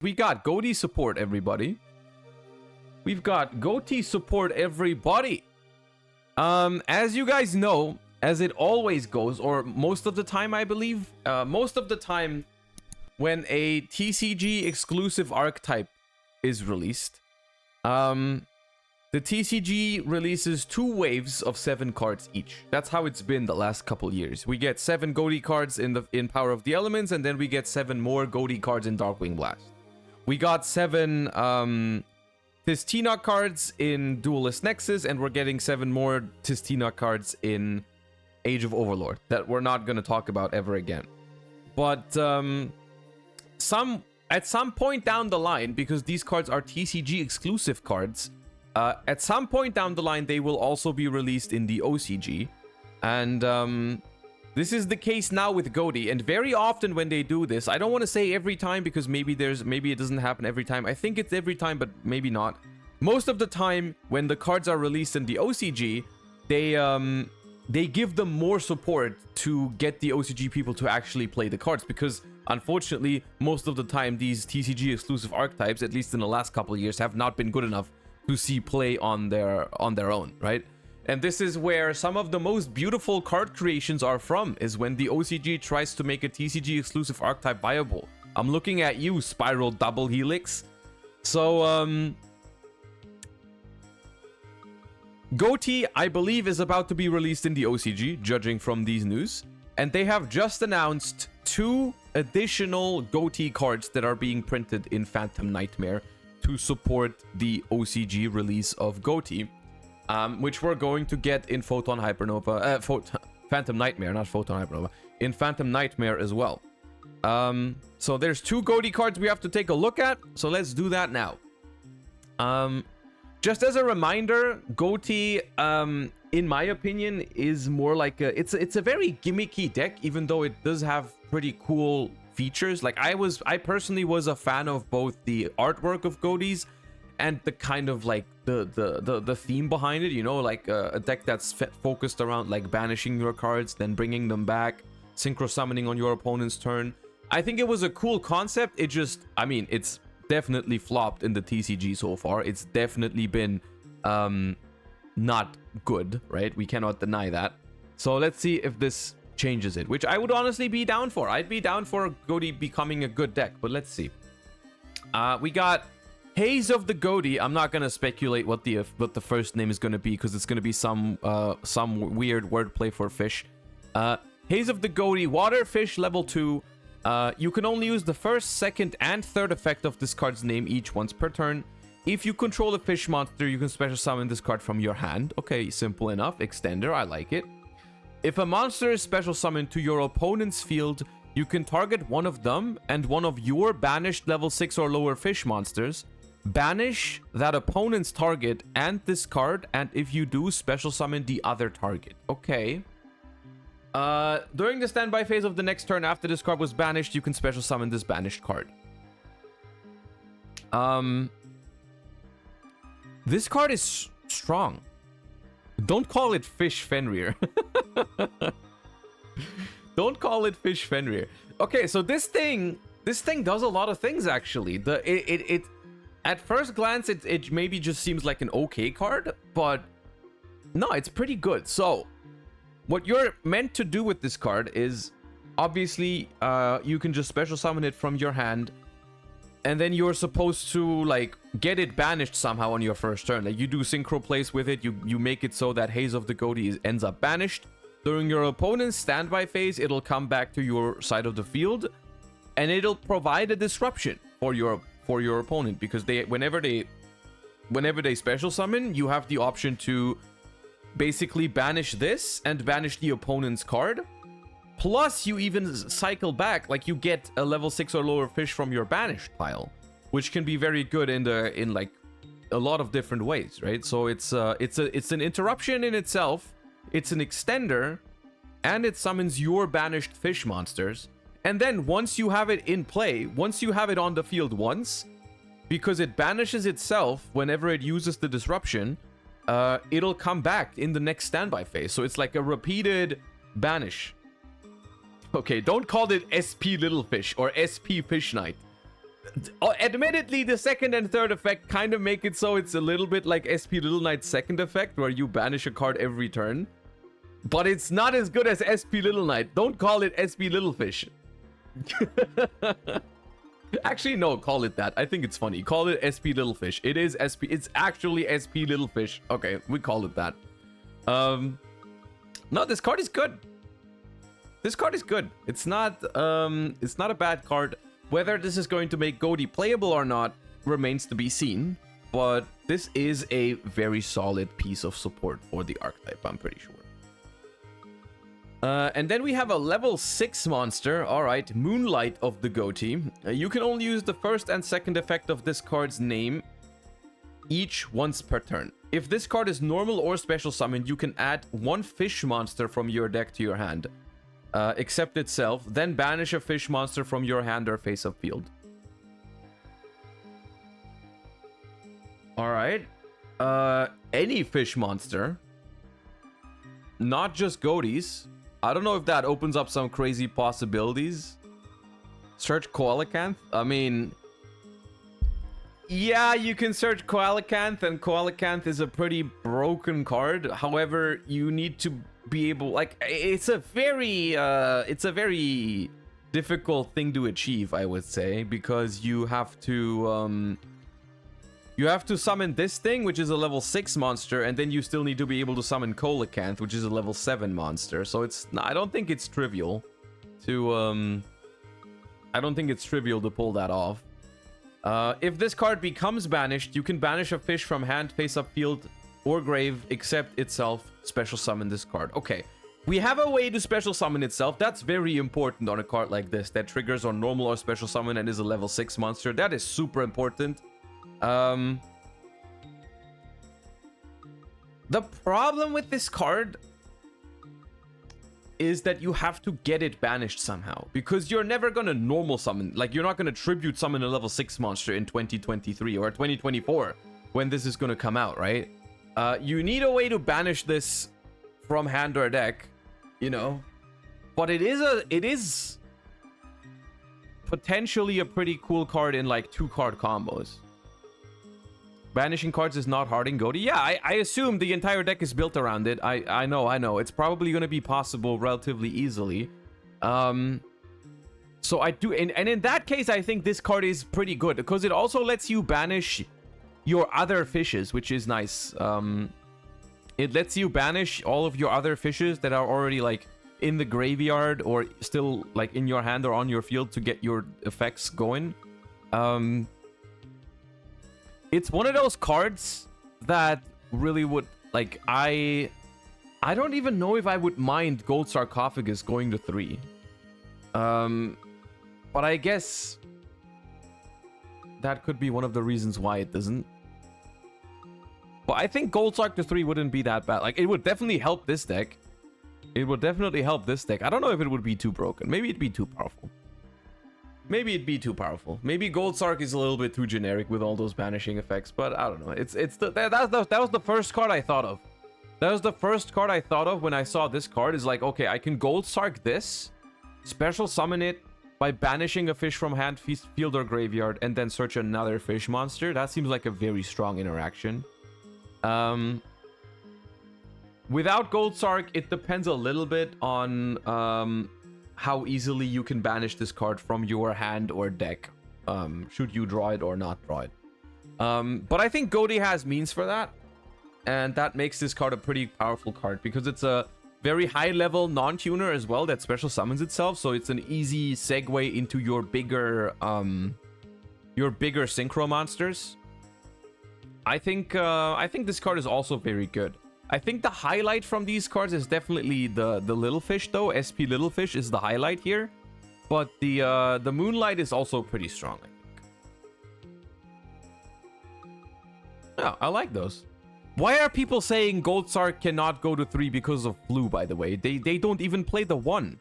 we got Goatii support, everybody. We've got Goatii support, everybody. As you guys know, as it always goes, or most of the time, I believe, most of the time when a TCG exclusive archetype is released, the TCG releases 2 waves of 7 cards each. That's how it's been the last couple years. We get 7 Goatii cards in Power of the Elements, and then we get 7 more Goatii cards in Darkwing Blast. We got 7 Tistina cards in Duelist Nexus, and we're getting 7 more Tistina cards in Age of Overlord that we're not going to talk about ever again. But at some point down the line, because these cards are TCG exclusive cards, at some point down the line, they will also be released in the OCG. And this is the case now with Goatii. And very often when they do this, I don't want to say every time because maybe it doesn't happen every time. I think it's every time, but maybe not. Most of the time when the cards are released in the OCG, they give them more support to get the OCG people to actually play the cards, because unfortunately, most of the time these TCG exclusive archetypes, at least in the last couple of years, have not been good enough to see play on their own, right? And this is where some of the most beautiful card creations are from, is when the OCG tries to make a TCG exclusive archetype viable. I'm looking at you, Spiral Double Helix. So, Goatii, I believe, is about to be released in the OCG, judging from these news. And they have just announced 2 additional Goatii cards that are being printed in Phantom Nightmare to support the OCG release of Goatii, which we're going to get in Phantom Nightmare, not Photon Hypernova, in Phantom Nightmare as well. So there's 2 Goatii cards we have to take a look at, so let's do that now. Just as a reminder, Goatii, in my opinion, is more like it's a very gimmicky deck, even though it does have pretty cool features. Like I personally was a fan of both the artwork of Goatees and the kind of like the theme behind it, you know, like a deck that's focused around like banishing your cards, then bringing them back, synchro summoning on your opponent's turn. I think it was a cool concept. It just, I mean, it's definitely flopped in the TCG so far. It's definitely been not good, right? We cannot deny that. So let's see if this changes it, which I would honestly be down for. I'd be down for Goatii becoming a good deck, but let's see. We got Haze of the Goatii. I'm not gonna speculate what the first name is gonna be, because it's gonna be some weird wordplay for fish. Haze of the Goatii, water fish, level 2. You can only use the first, second, and third effect of this card's name each once per turn. If you control a fish monster, you can special summon this card from your hand. Okay, simple enough. Extender, I like it. If a monster is special summoned to your opponent's field, you can target one of them and one of your banished level 6 or lower fish monsters. Banish that opponent's target and this card, and if you do, special summon the other target. Okay. During the standby phase of the next turn after this card was banished, you can special summon this banished card. This card is strong. Don't call it Fish Fenrir. Don't call it Fish Fenrir. Okay, so this thing does a lot of things actually. It at first glance it maybe just seems like an okay card, but no, it's pretty good. So what you're meant to do with this card is obviously you can just special summon it from your hand, and then you're supposed to like get it banished somehow on your first turn. Like you do synchro plays with it, you make it so that Haze of the Goatii ends up banished. During your opponent's standby phase, it'll come back to your side of the field, and it'll provide a disruption for your opponent, because whenever they special summon, you have the option to basically banish this and banish the opponent's card. Plus, you even cycle back, like you get a level 6 or lower fish from your banished pile, which can be very good in like a lot of different ways, right? So it's an interruption in itself. It's an extender, and it summons your banished fish monsters. And then once you have it in play, once you have it on the field once, because it banishes itself whenever it uses the disruption, it'll come back in the next standby phase. So it's like a repeated banish. Okay, don't call it SP Little Fish or SP Fish Knight. Admittedly, the second and third effect kind of make it so it's a little bit like SP Little Knight's second effect, where you banish a card every turn. But it's not as good as SP Little Knight. Don't call it SP Little Fish. Actually, no, call it that. I think it's funny. Call it SP Little Fish. It is SP. It's actually SP Little Fish. Okay, we call it that. No, this card is good. This card is good. It's not a bad card. Whether this is going to make Goatii playable or not remains to be seen. But this is a very solid piece of support for the archetype, I'm pretty sure. And then we have a level 6 monster. Alright, Moonlight of the Goatii. You can only use the first and second effect of this card's name each once per turn. If this card is normal or special summoned, you can add one fish monster from your deck to your hand. Except itself, then banish a fish monster from your hand or face-up field. Alright. Any fish monster. Not just Goaties. I don't know if that opens up some crazy possibilities. Search Coelacanth? I mean... yeah, you can search Coelacanth, and Coelacanth is a pretty broken card. However, you need to be able... like, it's a very difficult thing to achieve, I would say, because you have to summon this thing, which is a level 6 monster, and then you still need to be able to summon Coelacanth, which is a level 7 monster. So it's... I don't think it's trivial to pull that off. If this card becomes banished, you can banish a fish from hand, face-up field, or grave, except itself. Special summon this card. Okay, we have a way to special summon itself. That's very important on a card like this that triggers on normal or special summon and is a level 6 monster. That is super important. The problem with this card is that you have to get it banished somehow, because you're never gonna normal summon, like you're not gonna tribute summon a level 6 monster in 2023 or 2024 when this is gonna come out, right? You need a way to banish this from hand or deck, you know, but it is potentially a pretty cool card in like 2-card combos. Banishing cards is not hard in Goatii. Yeah, I assume the entire deck is built around it. I know. It's probably going to be possible relatively easily. So I do... and in that case, I think this card is pretty good, because it also lets you banish your other fishes, which is nice. It lets you banish all of your other fishes that are already, like, in the graveyard or still, like, in your hand or on your field to get your effects going. It's one of those cards that really would, like, I don't even know if I would mind Gold Sarcophagus going to 3. But I guess that could be one of the reasons why it doesn't. But I think Gold Sarc to 3 wouldn't be that bad. Like, it would definitely help this deck. It would definitely help this deck. I don't know if it would be too broken. Maybe it'd be too powerful. Maybe it'd be too powerful. Maybe Gold Sarc is a little bit too generic with all those banishing effects, but I don't know. That was the first card I thought of. That was the first card I thought of when I saw this card. Is like, okay, I can Gold Sarc this, special summon it by banishing a fish from hand, field, or graveyard, and then search another fish monster. That seems like a very strong interaction. Without Gold Sarc, it depends a little bit on how easily you can banish this card from your hand or deck, should you draw it or not draw it. But I think Goatii has means for that, and that makes this card a pretty powerful card, because it's a very high level non-tuner as well that special summons itself, so it's an easy segue into your bigger synchro monsters. I think this card is also very good. I think the highlight from these cards is definitely the little fish, though. SP Little Fish is the highlight here, but the Moonlight is also pretty strong, I think. Yeah, I like those. Why are people saying Gold Sarc cannot go to 3 because of Flu, by the way? They don't even play the 1.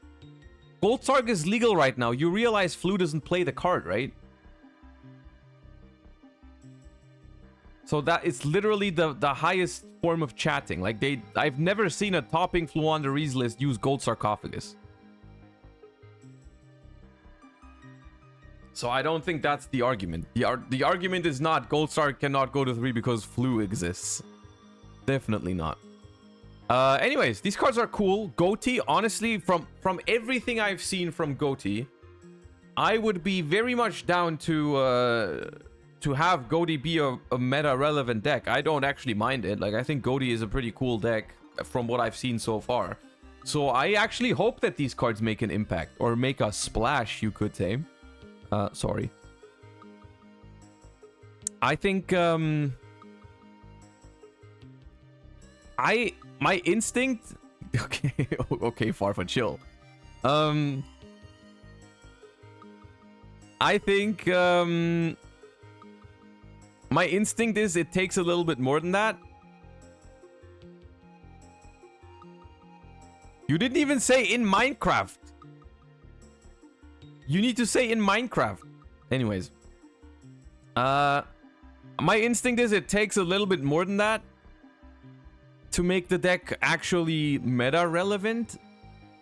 Gold Sarc is legal right now. You realize Flu doesn't play the card, right? So that it's literally the highest form of chatting. Like, I've never seen a topping Flu on the Reese list use Gold Sarcophagus. So I don't think that's the argument. The argument is not Gold Star cannot go to 3 because Flu exists. Definitely not. Anyways, these cards are cool. Goatii, honestly, from everything I've seen from Goatii, I would be very much down to have Goatii be a meta-relevant deck. I don't actually mind it. Like, I think Goatii is a pretty cool deck from what I've seen so far. So I actually hope that these cards make an impact, or make a splash, you could say. Sorry. I think, my instinct... Okay, okay, Farfa, chill. I think, my instinct is it takes a little bit more than that. You didn't even say in Minecraft. You need to say in Minecraft. Anyways. My instinct is it takes a little bit more than that to make the deck actually meta relevant.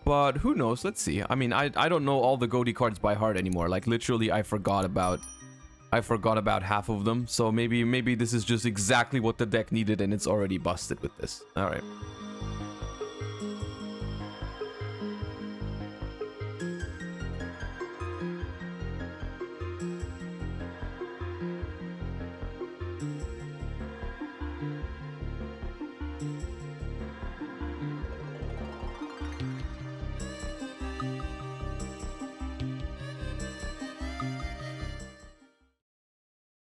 But who knows? Let's see. I mean, I don't know all the Goatii cards by heart anymore. Like, literally, I forgot about half of them. So maybe this is just exactly what the deck needed and it's already busted with this. All right.